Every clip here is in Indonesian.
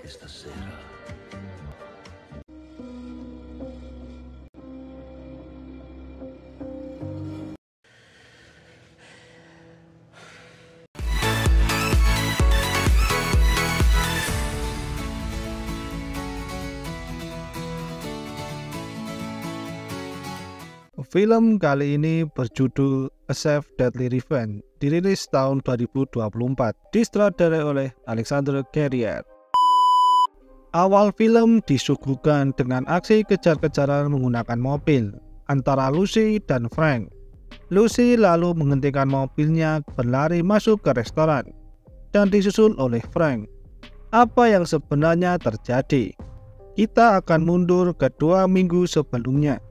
che stasera Film kali ini berjudul A Chef's Deadly Revenge, dirilis tahun 2024, disutradarai oleh Alexander Carrier. Awal film disuguhkan dengan aksi kejar-kejaran menggunakan mobil antara Lucy dan Frank. Lucy lalu menghentikan mobilnya, berlari masuk ke restoran, dan disusul oleh Frank. Apa yang sebenarnya terjadi? Kita akan mundur ke 2 minggu sebelumnya,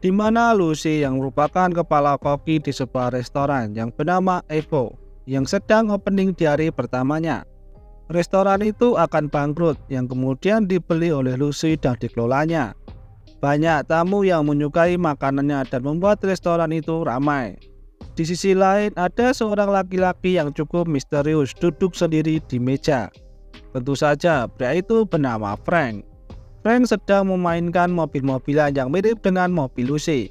di mana Lucy yang merupakan kepala koki di sebuah restoran yang bernama Evo yang sedang opening di hari pertamanya. Restoran itu akan bangkrut yang kemudian dibeli oleh Lucy dan dikelolanya. Banyak tamu yang menyukai makanannya dan membuat restoran itu ramai. Di sisi lain ada seorang laki-laki yang cukup misterius duduk sendiri di meja. Tentu saja pria itu bernama Frank. Frank sedang memainkan mobil-mobilan yang mirip dengan mobil Lucy.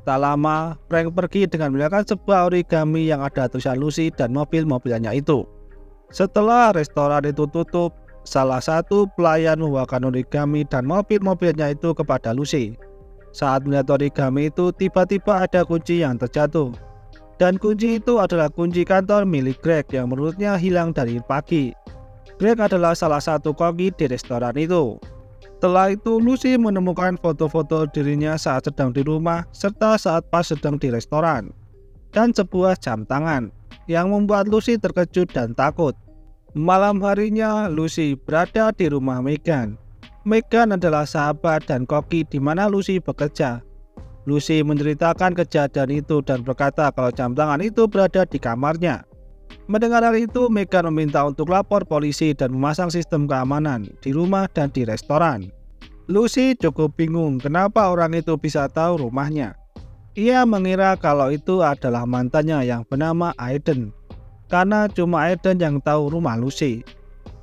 Tak lama, Frank pergi dengan menggunakan sebuah origami yang ada tulisan Lucy dan mobil-mobilannya itu. Setelah restoran itu tutup, salah satu pelayan membawakan origami dan mobil-mobilnya itu kepada Lucy. Saat melihat origami itu, tiba-tiba ada kunci yang terjatuh. Dan kunci itu adalah kunci kantor milik Greg yang menurutnya hilang dari pagi. Greg adalah salah satu koki di restoran itu. Setelah itu, Lucy menemukan foto-foto dirinya saat sedang di rumah serta saat pas sedang di restoran, dan sebuah jam tangan yang membuat Lucy terkejut dan takut. Malam harinya, Lucy berada di rumah Megan. Megan adalah sahabat dan koki di mana Lucy bekerja. Lucy menceritakan kejadian itu dan berkata kalau jam tangan itu berada di kamarnya. Mendengar hal itu, Megan meminta untuk lapor polisi dan memasang sistem keamanan di rumah dan di restoran. Lucy cukup bingung kenapa orang itu bisa tahu rumahnya. Ia mengira kalau itu adalah mantannya yang bernama Aiden, karena cuma Aiden yang tahu rumah Lucy.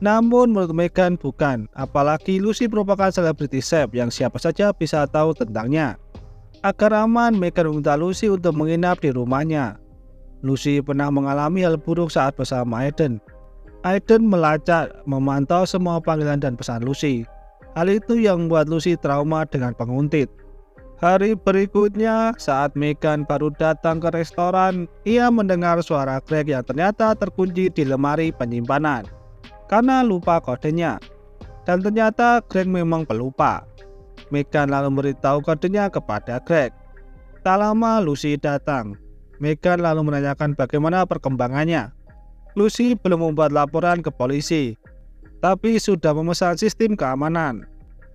Namun menurut Megan bukan, apalagi Lucy merupakan selebriti chef yang siapa saja bisa tahu tentangnya. Agar aman, Megan meminta Lucy untuk menginap di rumahnya. Lucy pernah mengalami hal buruk saat bersama Aiden. Aiden melacak, memantau semua panggilan dan pesan Lucy. Hal itu yang membuat Lucy trauma dengan penguntit. Hari berikutnya, saat Megan baru datang ke restoran, ia mendengar suara Greg yang ternyata terkunci di lemari penyimpanan karena lupa kodenya. Dan ternyata Greg memang pelupa. Megan lalu memberitahu kodenya kepada Greg. Tak lama Lucy datang. Megan lalu menanyakan bagaimana perkembangannya. Lucy belum membuat laporan ke polisi, tapi sudah memesan sistem keamanan.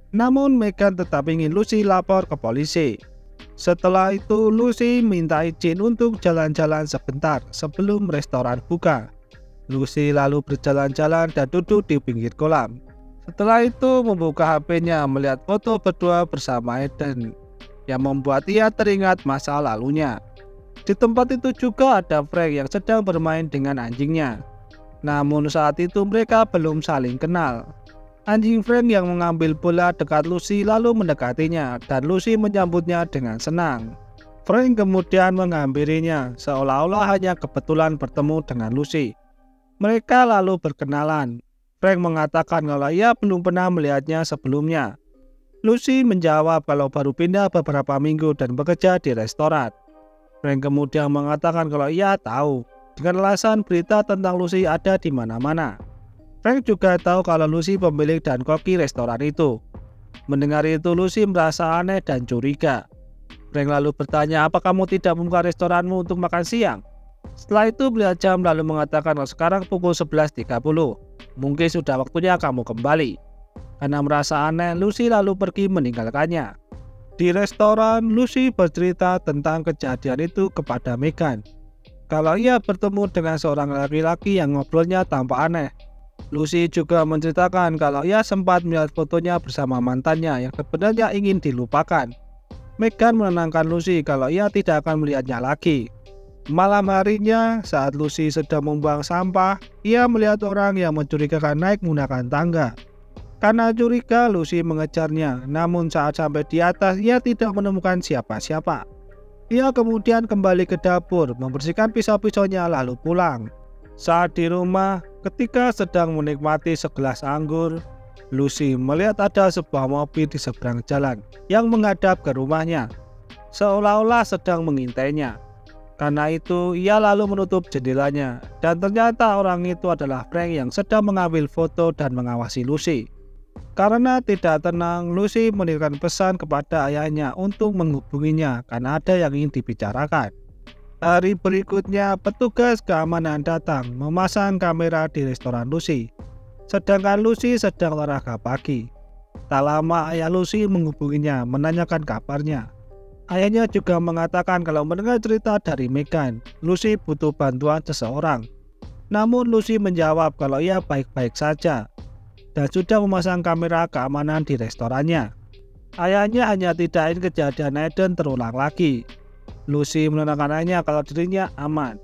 Namun Megan tetap ingin Lucy lapor ke polisi. Setelah itu Lucy minta izin untuk jalan-jalan sebentar sebelum restoran buka. Lucy lalu berjalan-jalan dan duduk di pinggir kolam. Setelah itu membuka HP-nya melihat foto berdua bersama Aiden yang membuat ia teringat masa lalunya. Di tempat itu juga ada Frank yang sedang bermain dengan anjingnya. Namun saat itu mereka belum saling kenal. Anjing Frank yang mengambil bola dekat Lucy lalu mendekatinya dan Lucy menyambutnya dengan senang. Frank kemudian menghampirinya seolah-olah hanya kebetulan bertemu dengan Lucy. Mereka lalu berkenalan. Frank mengatakan kalau ia belum pernah melihatnya sebelumnya. Lucy menjawab kalau baru pindah beberapa minggu dan bekerja di restoran. Frank kemudian mengatakan kalau ia tahu dengan alasan berita tentang Lucy ada di mana-mana. Frank juga tahu kalau Lucy pemilik dan koki restoran itu. Mendengar itu Lucy merasa aneh dan curiga. Frank lalu bertanya, apa kamu tidak membuka restoranmu untuk makan siang? Setelah itu melihat jam lalu mengatakan kalau sekarang pukul 11.30. Mungkin sudah waktunya kamu kembali. Karena merasa aneh, Lucy lalu pergi meninggalkannya. Di restoran, Lucy bercerita tentang kejadian itu kepada Megan. Kalau ia bertemu dengan seorang laki-laki yang ngobrolnya tampak aneh. Lucy juga menceritakan kalau ia sempat melihat fotonya bersama mantannya yang sebenarnya ingin dilupakan. Megan menenangkan Lucy kalau ia tidak akan melihatnya lagi. Malam harinya, saat Lucy sedang membuang sampah, ia melihat orang yang mencurigakan naik menggunakan tangga. Karena curiga, Lucy mengejarnya, namun saat sampai di atas ia tidak menemukan siapa-siapa. Ia kemudian kembali ke dapur, membersihkan pisau-pisaunya lalu pulang. Saat di rumah, ketika sedang menikmati segelas anggur, Lucy melihat ada sebuah mobil di seberang jalan yang menghadap ke rumahnya, seolah-olah sedang mengintainya. Karena itu, ia lalu menutup jendelanya, dan ternyata orang itu adalah Frank yang sedang mengambil foto dan mengawasi Lucy. Karena tidak tenang, Lucy menitipkan pesan kepada ayahnya untuk menghubunginya karena ada yang ingin dibicarakan. Hari berikutnya, petugas keamanan datang memasang kamera di restoran Lucy, sedangkan Lucy sedang olahraga pagi. Tak lama ayah Lucy menghubunginya menanyakan kabarnya. Ayahnya juga mengatakan kalau mendengar cerita dari Megan, Lucy butuh bantuan seseorang. Namun Lucy menjawab kalau ia baik-baik saja dan sudah memasang kamera keamanan di restorannya. Ayahnya hanya tidak ingin kejadian Eden terulang lagi. Lucy menenangkan ayahnya kalau dirinya aman.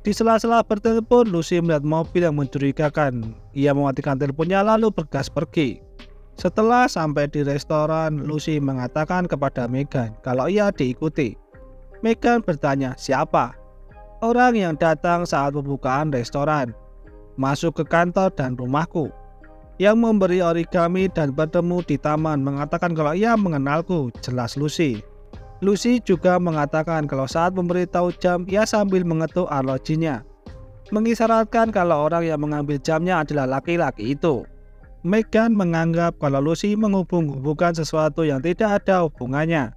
Di sela-sela bertelepon, Lucy melihat mobil yang mencurigakan. Ia mematikan teleponnya lalu bergas pergi. Setelah sampai di restoran, Lucy mengatakan kepada Megan kalau ia diikuti. Megan bertanya, siapa? Orang yang datang saat pembukaan restoran, masuk ke kantor dan rumahku, yang memberi origami dan bertemu di taman mengatakan kalau ia mengenalku, jelas Lucy. Lucy juga mengatakan kalau saat memberitahu jam, ia sambil mengetuk arlojinya, mengisyaratkan kalau orang yang mengambil jamnya adalah laki-laki itu. Megan menganggap kalau Lucy menghubung-hubungkan sesuatu yang tidak ada hubungannya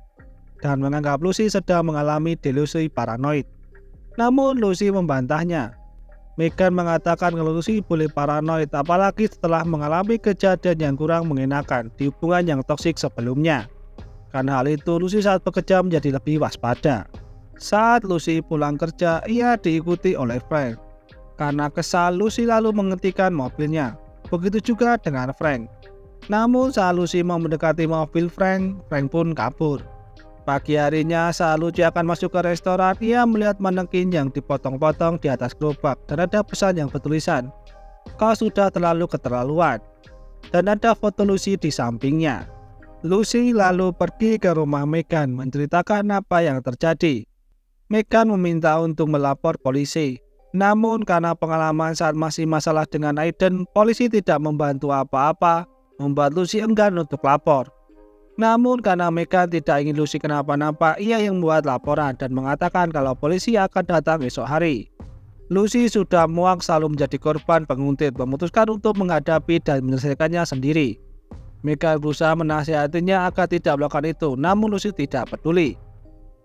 dan menganggap Lucy sedang mengalami delusi paranoid. Namun Lucy membantahnya. Megan mengatakan kalau Lucy boleh paranoid apalagi setelah mengalami kejadian yang kurang mengenakan di hubungan yang toksik sebelumnya. Karena hal itu, Lucy saat bekerja menjadi lebih waspada. Saat Lucy pulang kerja, ia diikuti oleh Frank. Karena kesal, Lucy lalu menghentikan mobilnya. Begitu juga dengan Frank. Namun saat Lucy mau mendekati mobil Frank pun kabur. Pagi harinya saat Lucy akan masuk ke restoran, ia melihat manekin yang dipotong-potong di atas gerobak dan ada pesan yang bertulisan, "Kau sudah terlalu keterlaluan." Dan ada foto Lucy di sampingnya. Lucy lalu pergi ke rumah Megan menceritakan apa yang terjadi. Megan meminta untuk melapor polisi. Namun karena pengalaman saat masih masalah dengan Eden, polisi tidak membantu apa-apa, membuat Lucy enggan untuk lapor. Namun karena Megan tidak ingin Lucy kenapa-napa, ia yang membuat laporan dan mengatakan kalau polisi akan datang esok hari. Lucy sudah muak selalu menjadi korban penguntit, memutuskan untuk menghadapi dan menyelesaikannya sendiri. Megan berusaha menasihatinya agar tidak melakukan itu, namun Lucy tidak peduli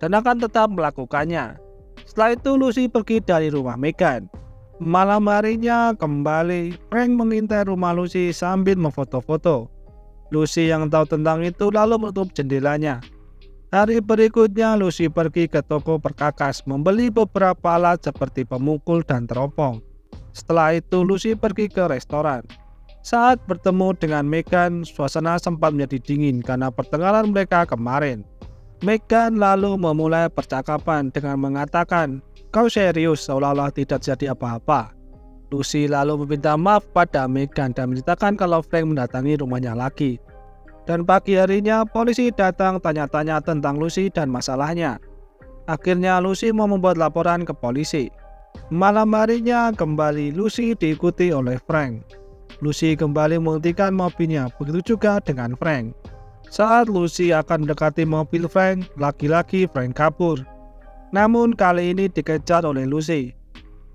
dan akan tetap melakukannya. Setelah itu Lucy pergi dari rumah Megan. Malam harinya kembali, Frank mengintai rumah Lucy sambil memfoto-foto. Lucy yang tahu tentang itu lalu menutup jendelanya. Hari berikutnya Lucy pergi ke toko perkakas membeli beberapa alat seperti pemukul dan teropong. Setelah itu Lucy pergi ke restoran. Saat bertemu dengan Megan, suasana sempat menjadi dingin karena pertengkaran mereka kemarin. Megan lalu memulai percakapan dengan mengatakan, "Kau serius?" seolah-olah tidak jadi apa-apa. Lucy lalu meminta maaf pada Megan dan menceritakan kalau Frank mendatangi rumahnya lagi. Dan pagi harinya polisi datang tanya-tanya tentang Lucy dan masalahnya. Akhirnya Lucy mau membuat laporan ke polisi. Malam harinya kembali Lucy diikuti oleh Frank. Lucy kembali menghentikan mobilnya, begitu juga dengan Frank. Saat Lucy akan mendekati mobil Frank, lagi-lagi Frank kabur. Namun kali ini dikejar oleh Lucy.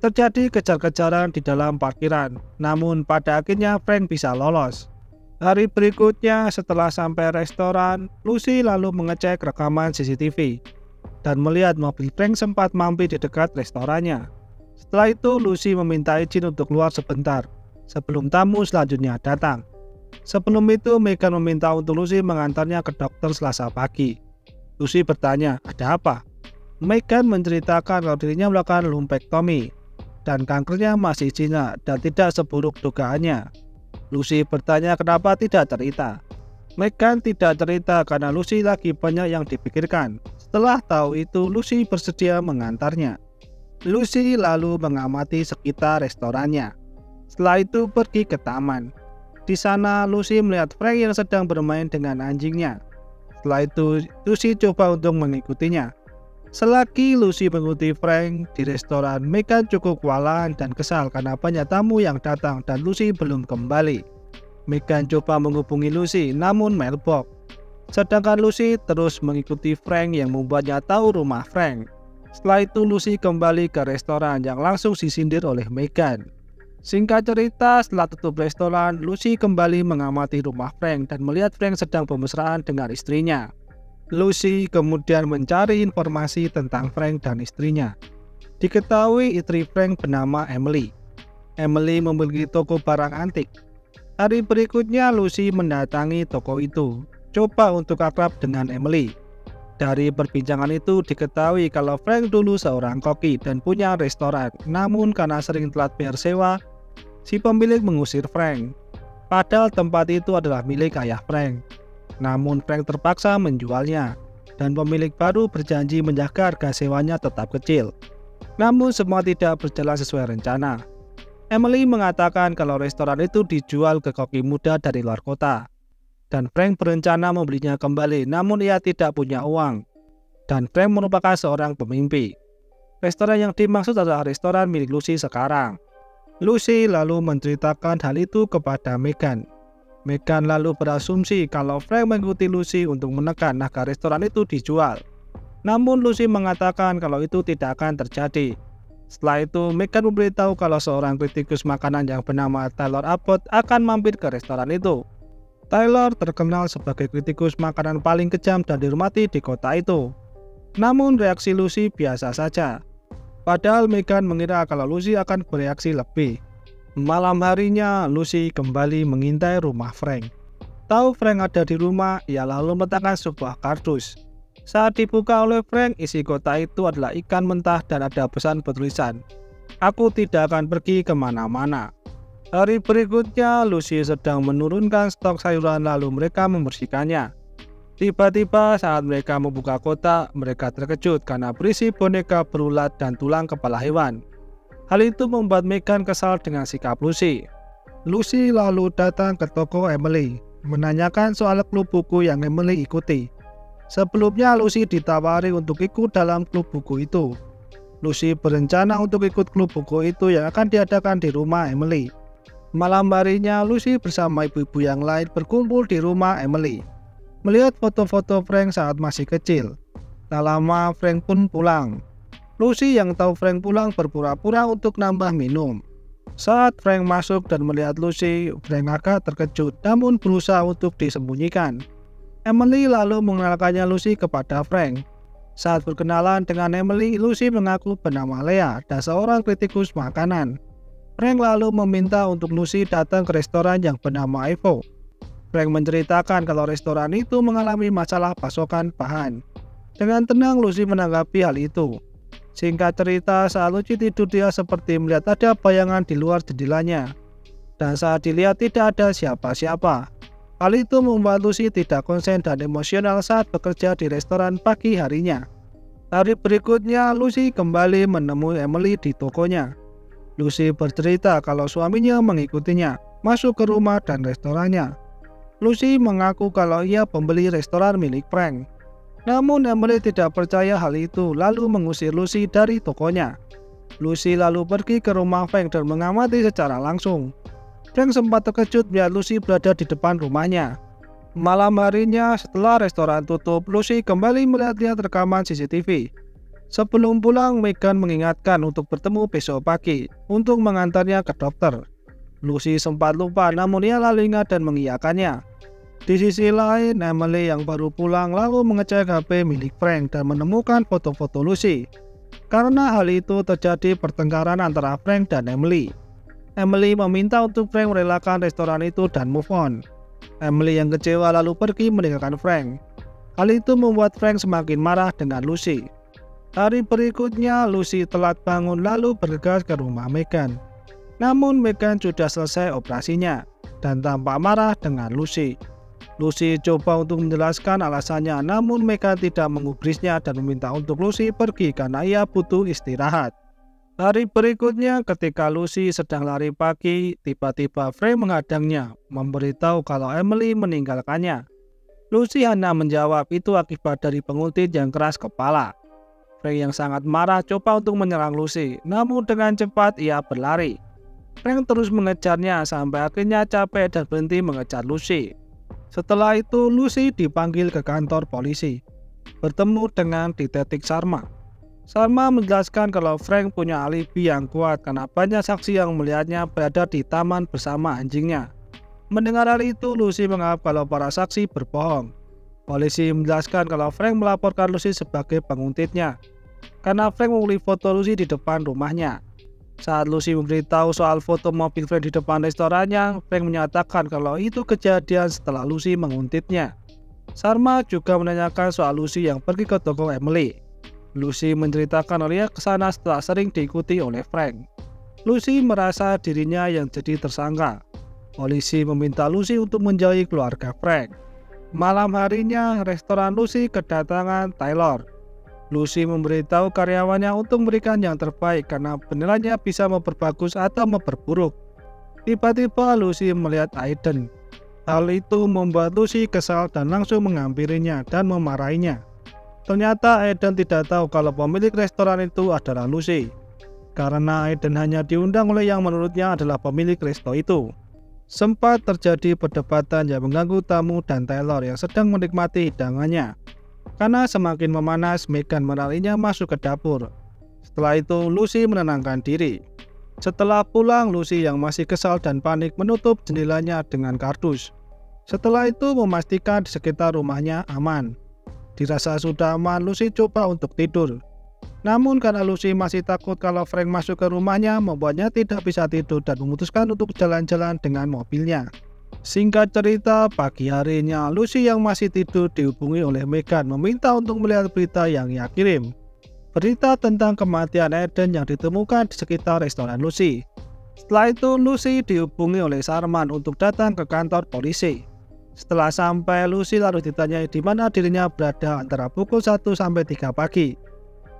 Terjadi kejar-kejaran di dalam parkiran, namun pada akhirnya Frank bisa lolos. Hari berikutnya setelah sampai restoran, Lucy lalu mengecek rekaman CCTV dan melihat mobil Frank sempat mampir di dekat restorannya. Setelah itu Lucy meminta izin untuk keluar sebentar sebelum tamu selanjutnya datang. Sebelum itu, Megan meminta untuk Lucy mengantarnya ke dokter Selasa pagi. Lucy bertanya, ada apa? Megan menceritakan kalau dirinya melakukan lumpektomi dan kankernya masih jinak dan tidak seburuk dugaannya. Lucy bertanya kenapa tidak cerita. Megan tidak cerita karena Lucy lagi banyak yang dipikirkan. Setelah tahu itu, Lucy bersedia mengantarnya. Lucy lalu mengamati sekitar restorannya. Setelah itu pergi ke taman. Di sana Lucy melihat Frank yang sedang bermain dengan anjingnya. Setelah itu Lucy coba untuk mengikutinya. Selagi Lucy mengikuti Frank di restoran, Megan cukup kewalahan dan kesal karena banyak tamu yang datang dan Lucy belum kembali. Megan coba menghubungi Lucy, namun mailbox. Sedangkan Lucy terus mengikuti Frank yang membuatnya tahu rumah Frank. Setelah itu Lucy kembali ke restoran yang langsung disindir oleh Megan. Singkat cerita, setelah tutup restoran, Lucy kembali mengamati rumah Frank dan melihat Frank sedang bermesraan dengan istrinya. Lucy kemudian mencari informasi tentang Frank dan istrinya. Diketahui istri Frank bernama Emily. Emily memiliki toko barang antik. Hari berikutnya Lucy mendatangi toko itu, coba untuk akrab dengan Emily. Dari perbincangan itu diketahui kalau Frank dulu seorang koki dan punya restoran, namun karena sering telat bayar sewa, si pemilik mengusir Frank. Padahal tempat itu adalah milik ayah Frank. Namun Frank terpaksa menjualnya, dan pemilik baru berjanji menjaga harga sewanya tetap kecil. Namun semua tidak berjalan sesuai rencana. Emily mengatakan kalau restoran itu dijual ke koki muda dari luar kota. Dan Frank berencana membelinya kembali, namun ia tidak punya uang. Dan Frank merupakan seorang pemimpi. Restoran yang dimaksud adalah restoran milik Lucy sekarang. Lucy lalu menceritakan hal itu kepada Megan. Megan lalu berasumsi kalau Frank mengikuti Lucy untuk menekan agar restoran itu dijual. Namun Lucy mengatakan kalau itu tidak akan terjadi. Setelah itu Megan memberitahu kalau seorang kritikus makanan yang bernama Taylor Abbott akan mampir ke restoran itu. Taylor terkenal sebagai kritikus makanan paling kejam dan dihormati di kota itu. Namun reaksi Lucy biasa saja. Padahal Megan mengira kalau Lucy akan bereaksi lebih. Malam harinya Lucy kembali mengintai rumah Frank. Tahu Frank ada di rumah, ia lalu meletakkan sebuah kardus. Saat dibuka oleh Frank, isi kotak itu adalah ikan mentah dan ada pesan bertulisan, "Aku tidak akan pergi kemana-mana." Hari berikutnya, Lucy sedang menurunkan stok sayuran lalu mereka membersihkannya. Tiba-tiba saat mereka membuka kotak, mereka terkejut karena berisi boneka berulat dan tulang kepala hewan. Hal itu membuat Megan kesal dengan sikap Lucy. Lucy lalu datang ke toko Emily, menanyakan soal klub buku yang Emily ikuti. Sebelumnya Lucy ditawari untuk ikut dalam klub buku itu. Lucy berencana untuk ikut klub buku itu yang akan diadakan di rumah Emily. Malam harinya Lucy bersama ibu-ibu yang lain berkumpul di rumah Emily. Melihat foto-foto Frank saat masih kecil. Tak lama Frank pun pulang. Lucy yang tahu Frank pulang berpura-pura untuk nambah minum. Saat Frank masuk dan melihat Lucy, Frank agak terkejut namun berusaha untuk disembunyikan. Emily lalu mengenalkannya Lucy kepada Frank. Saat berkenalan dengan Emily, Lucy mengaku bernama Lea dan seorang kritikus makanan. Frank lalu meminta untuk Lucy datang ke restoran yang bernama Evo. Frank menceritakan kalau restoran itu mengalami masalah pasokan bahan. Dengan tenang Lucy menanggapi hal itu. Singkat cerita, saat Lucy tidur dia seperti melihat ada bayangan di luar jendelanya. Dan saat dilihat tidak ada siapa-siapa. Hal itu membuat Lucy tidak konsen dan emosional saat bekerja di restoran pagi harinya. Hari berikutnya, Lucy kembali menemui Emily di tokonya. Lucy bercerita kalau suaminya mengikutinya masuk ke rumah dan restorannya. Lucy mengaku kalau ia pembeli restoran milik Frank. Namun Emily tidak percaya hal itu lalu mengusir Lucy dari tokonya. Lucy lalu pergi ke rumah Frank dan mengamati secara langsung. Frank sempat terkejut melihat Lucy berada di depan rumahnya. Malam harinya setelah restoran tutup, Lucy kembali melihat rekaman CCTV. Sebelum pulang, Megan mengingatkan untuk bertemu besok pagi untuk mengantarnya ke dokter. Lucy sempat lupa namun ia lalu ingat dan mengiyakannya. Di sisi lain, Emily yang baru pulang lalu mengecek HP milik Frank dan menemukan foto-foto Lucy. Karena hal itu terjadi pertengkaran antara Frank dan Emily. Emily meminta untuk Frank merelakan restoran itu dan move on. Emily yang kecewa lalu pergi meninggalkan Frank. Hal itu membuat Frank semakin marah dengan Lucy. Hari berikutnya, Lucy telat bangun lalu bergegas ke rumah Megan. Namun Megan sudah selesai operasinya dan tampak marah dengan Lucy. Lucy coba untuk menjelaskan alasannya, namun Megan tidak menggubrisnya dan meminta untuk Lucy pergi karena ia butuh istirahat. Hari berikutnya ketika Lucy sedang lari pagi, tiba-tiba Frank menghadangnya, memberitahu kalau Emily meninggalkannya. Lucy hanya menjawab itu akibat dari penguntit yang keras kepala. Frank yang sangat marah coba untuk menyerang Lucy, namun dengan cepat ia berlari. Frank terus mengejarnya sampai akhirnya capek dan berhenti mengejar Lucy. Setelah itu Lucy dipanggil ke kantor polisi, bertemu dengan detektif Sharma. Sharma menjelaskan kalau Frank punya alibi yang kuat karena banyak saksi yang melihatnya berada di taman bersama anjingnya. Mendengar hal itu, Lucy menganggap kalau para saksi berbohong. Polisi menjelaskan kalau Frank melaporkan Lucy sebagai penguntitnya karena Frank mengunggah foto Lucy di depan rumahnya. Saat Lucy memberitahu soal foto mobil Frank di depan restorannya, Frank menyatakan kalau itu kejadian setelah Lucy menguntitnya. Sharma juga menanyakan soal Lucy yang pergi ke toko Emily. Lucy menceritakan dia ke sana setelah sering diikuti oleh Frank. Lucy merasa dirinya yang jadi tersangka. Polisi meminta Lucy untuk menjauhi keluarga Frank. Malam harinya, restoran Lucy kedatangan Taylor. Lucy memberitahu karyawannya untuk memberikan yang terbaik karena penilaiannya bisa memperbagus atau memperburuk. Tiba-tiba Lucy melihat Aiden. Hal itu membuat Lucy kesal dan langsung menghampirinya dan memarahinya. Ternyata Aiden tidak tahu kalau pemilik restoran itu adalah Lucy, karena Aiden hanya diundang oleh yang menurutnya adalah pemilik resto itu. Sempat terjadi perdebatan yang mengganggu tamu dan Taylor yang sedang menikmati hidangannya. Karena semakin memanas, Megan menariknya masuk ke dapur. Setelah itu Lucy menenangkan diri. Setelah pulang, Lucy yang masih kesal dan panik menutup jendelanya dengan kardus. Setelah itu memastikan di sekitar rumahnya aman. Dirasa sudah aman, Lucy coba untuk tidur. Namun karena Lucy masih takut kalau Frank masuk ke rumahnya, membuatnya tidak bisa tidur dan memutuskan untuk jalan-jalan dengan mobilnya. Singkat cerita, pagi harinya Lucy yang masih tidur dihubungi oleh Megan meminta untuk melihat berita yang ia kirim. Berita tentang kematian Aiden yang ditemukan di sekitar restoran Lucy. Setelah itu Lucy dihubungi oleh Sharman untuk datang ke kantor polisi. Setelah sampai, Lucy lalu ditanyai di mana dirinya berada antara pukul 1 sampai 3 pagi.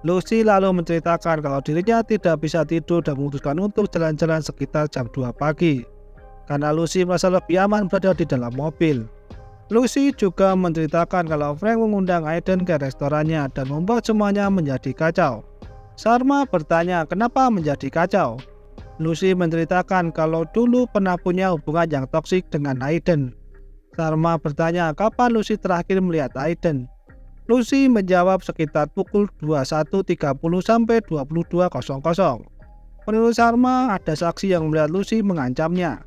Lucy lalu menceritakan kalau dirinya tidak bisa tidur dan memutuskan untuk jalan-jalan sekitar jam 2 pagi. Karena Lucy merasa lebih aman berada di dalam mobil. Lucy juga menceritakan kalau Frank mengundang Aiden ke restorannya dan membuat semuanya menjadi kacau. Sharma bertanya kenapa menjadi kacau. Lucy menceritakan kalau dulu pernah punya hubungan yang toksik dengan Aiden. Sharma bertanya kapan Lucy terakhir melihat Aiden. Lucy menjawab sekitar pukul 21.30 sampai 22.00. Menurut Sharma, ada saksi yang melihat Lucy mengancamnya.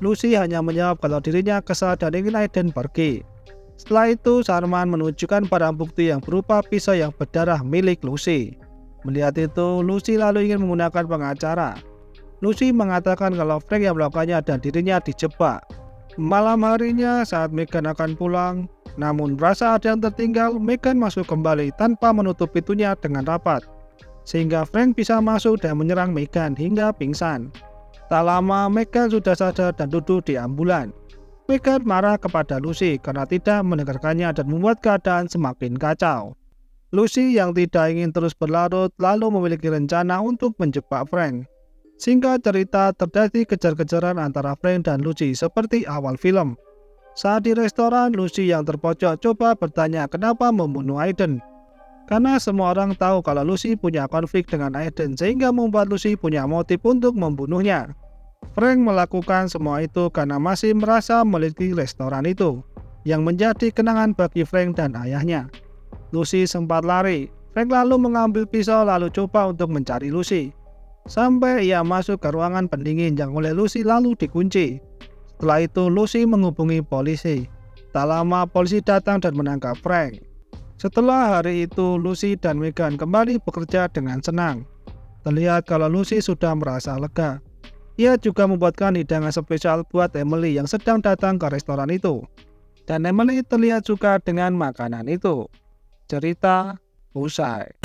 Lucy hanya menjawab kalau dirinya kesal dan ingin Aiden pergi. Setelah itu, Sharman menunjukkan barang bukti yang berupa pisau yang berdarah milik Lucy. Melihat itu, Lucy lalu ingin menggunakan pengacara. Lucy mengatakan kalau Frank yang melakukannya dan dirinya dijebak. Malam harinya saat Megan akan pulang, namun merasa ada yang tertinggal, Megan masuk kembali tanpa menutup pintunya dengan rapat, sehingga Frank bisa masuk dan menyerang Megan hingga pingsan. Tak lama Megan sudah sadar dan duduk di ambulan. Megan marah kepada Lucy karena tidak mendengarkannya dan membuat keadaan semakin kacau. Lucy yang tidak ingin terus berlarut lalu memiliki rencana untuk menjebak Frank. Singkat cerita, terjadi kejar-kejaran antara Frank dan Lucy seperti awal film. Saat di restoran, Lucy yang terpojok coba bertanya kenapa membunuh Aiden. Karena semua orang tahu kalau Lucy punya konflik dengan Aiden sehingga membuat Lucy punya motif untuk membunuhnya. Frank melakukan semua itu karena masih merasa memiliki restoran itu, yang menjadi kenangan bagi Frank dan ayahnya. Lucy sempat lari. Frank lalu mengambil pisau lalu coba untuk mencari Lucy. Sampai ia masuk ke ruangan pendingin yang oleh Lucy lalu dikunci. Setelah itu Lucy menghubungi polisi. Tak lama polisi datang dan menangkap Frank. Setelah hari itu Lucy dan Megan kembali bekerja dengan senang. Terlihat kalau Lucy sudah merasa lega. Ia juga membuatkan hidangan spesial buat Emily yang sedang datang ke restoran itu. Dan Emily terlihat suka dengan makanan itu. Cerita usai.